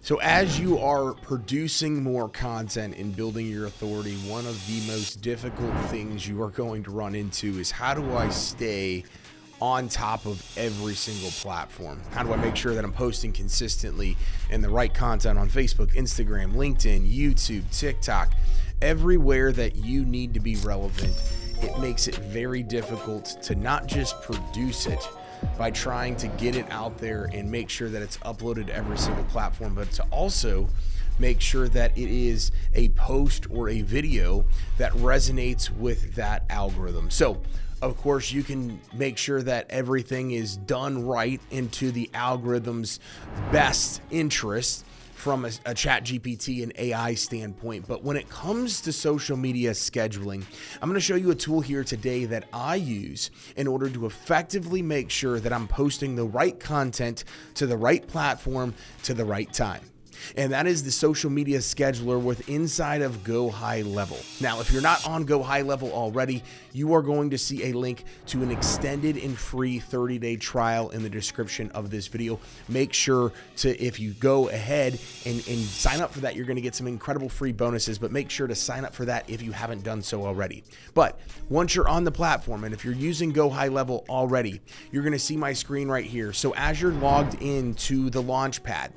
So as you are producing more content and building your authority, one of the most difficult things you are going to run into is, how do I stay on top of every single platform? How do I make sure that I'm posting consistently and the right content on Facebook, Instagram, LinkedIn, YouTube, TikTok, everywhere that you need to be relevant? It makes it very difficult to not just produce it by trying to get it out there and make sure that it's uploaded to every single platform, but to also make sure that it is a post or a video that resonates with that algorithm. So of course, you can make sure that everything is done right into the algorithm's best interest from a chat GPT and AI standpoint. But when it comes to social media scheduling, I'm going to show you a tool here today that I use in order to effectively make sure that I'm posting the right content to the right platform to the right time. And that is the social media scheduler with inside of Go High Level. Now, if you're not on Go High Level already, you are going to see a link to an extended and free 30-day trial in the description of this video. Make sure to, if you go ahead and sign up for that, you're going to get some incredible free bonuses, but make sure to sign up for that if you haven't done so already. But once you're on the platform, and if you're using Go High Level already, you're going to see my screen right here. So as you're logged into the Launchpad,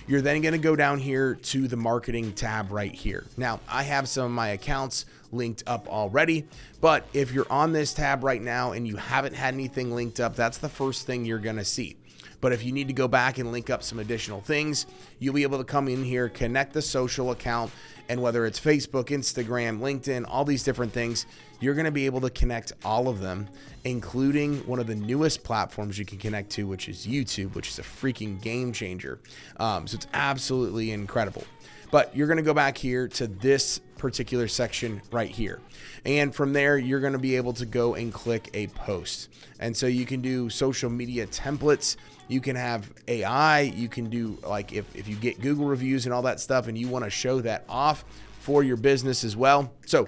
you're then going to go down here to the marketing tab right here. Now, I have some of my accounts linked up already, but if you're on this tab right now and you haven't had anything linked up, that's the first thing you're going to see. But if you need to go back and link up some additional things, you'll be able to come in here, connect the social account, and whether it's Facebook, Instagram, LinkedIn, all these different things, you're going to be able to connect all of them, including one of the newest platforms you can connect to, which is YouTube, which is a freaking game changer. So it's absolutely incredible. But you're going to go back here to this particular section right here. And from there, you're going to be able to go and click a post. And so you can do social media templates. You can have AI. You can do, like, if you get Google reviews and all that stuff and you want to show that off for your business as well. So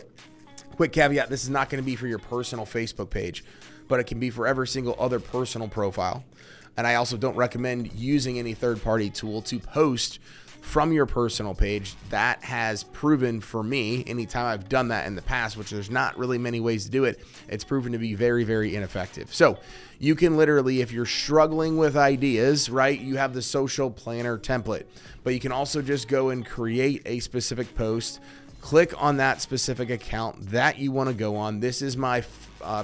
quick caveat, this is not going to be for your personal Facebook page, but it can be for every single other personal profile. And I also don't recommend using any third-party tool to post from your personal page. That has proven for me, anytime I've done that in the past, which there's not really many ways to do it, it's proven to be very, very ineffective. So you can literally, if you're struggling with ideas, right, you have the social planner template, but you can also just go and create a specific post, click on that specific account that you want to go on. This is my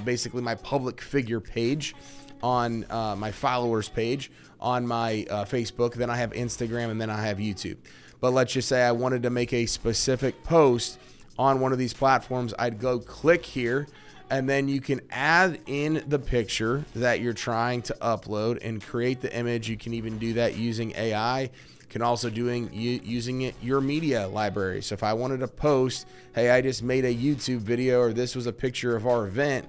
basically my public figure page on my followers page on my Facebook. Then I have Instagram, and then I have YouTube. But let's just say I wanted to make a specific post on one of these platforms. I'd go click here, and then you can add in the picture that you're trying to upload and create the image. You can even do that using AI. You can also using your media library. So if I wanted to post, hey, I just made a YouTube video, or this was a picture of our event,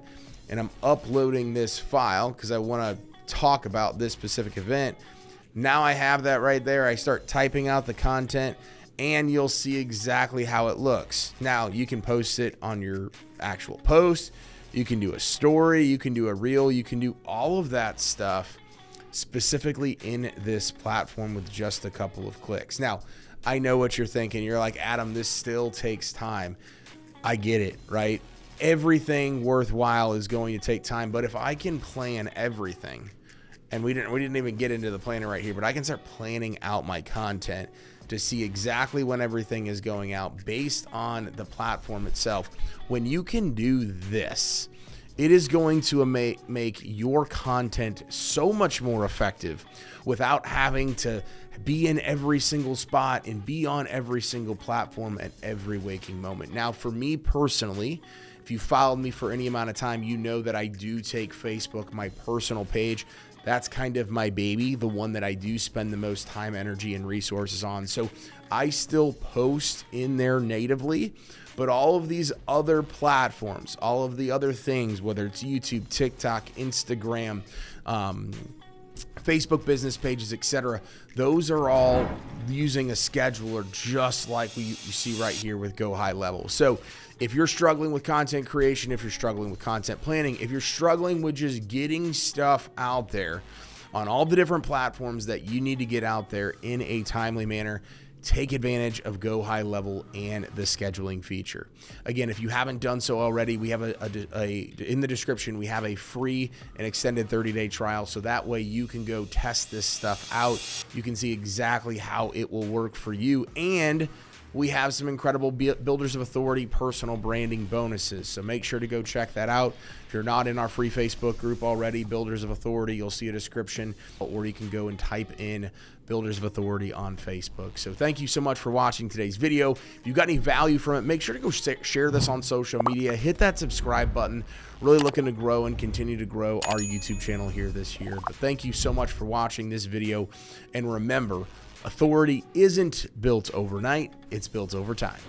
and I'm uploading this file because I want to talk about this specific event. Now I have that right there. I start typing out the content, and you'll see exactly how it looks. Now you can post it on your actual post. You can do a story. You can do a reel. You can do all of that stuff specifically in this platform with just a couple of clicks. Now, I know what you're thinking. You're like, Adam, this still takes time. I get it, right? Everything worthwhile is going to take time, but if I can plan everything, and we didn't even get into the planner right here, but I can start planning out my content to see exactly when everything is going out based on the platform itself. When you can do this, it is going to make your content so much more effective without having to be in every single spot and be on every single platform at every waking moment. Now, for me personally, if you followed me for any amount of time, you know that I do take Facebook, my personal page. That's kind of my baby, the one that I do spend the most time, energy, and resources on. So I still post in there natively, but all of these other platforms, all of the other things, whether it's YouTube, TikTok, Instagram, Facebook business pages, etc., those are all using a scheduler just like you see right here with Go High Level. So if you're struggling with content creation, if you're struggling with content planning, if you're struggling with just getting stuff out there, on all the different platforms that you need to get out there in a timely manner. Take advantage of Go High Level and the scheduling feature. Again, if you haven't done so already, we have in the description, we have a free and extended 30-day trial. So that way you can go test this stuff out. You can see exactly how it will work for you. And we have some incredible Builders of Authority personal branding bonuses. So make sure to go check that out. If you're not in our free Facebook group already, Builders of Authority, you'll see a description, or you can go and type in Builders of Authority on Facebook. So thank you so much for watching today's video. If you got any value from it, make sure to go share this on social media. Hit that subscribe button. Really looking to grow and continue to grow our YouTube channel here this year. But thank you so much for watching this video. And remember, authority isn't built overnight, it's built over time.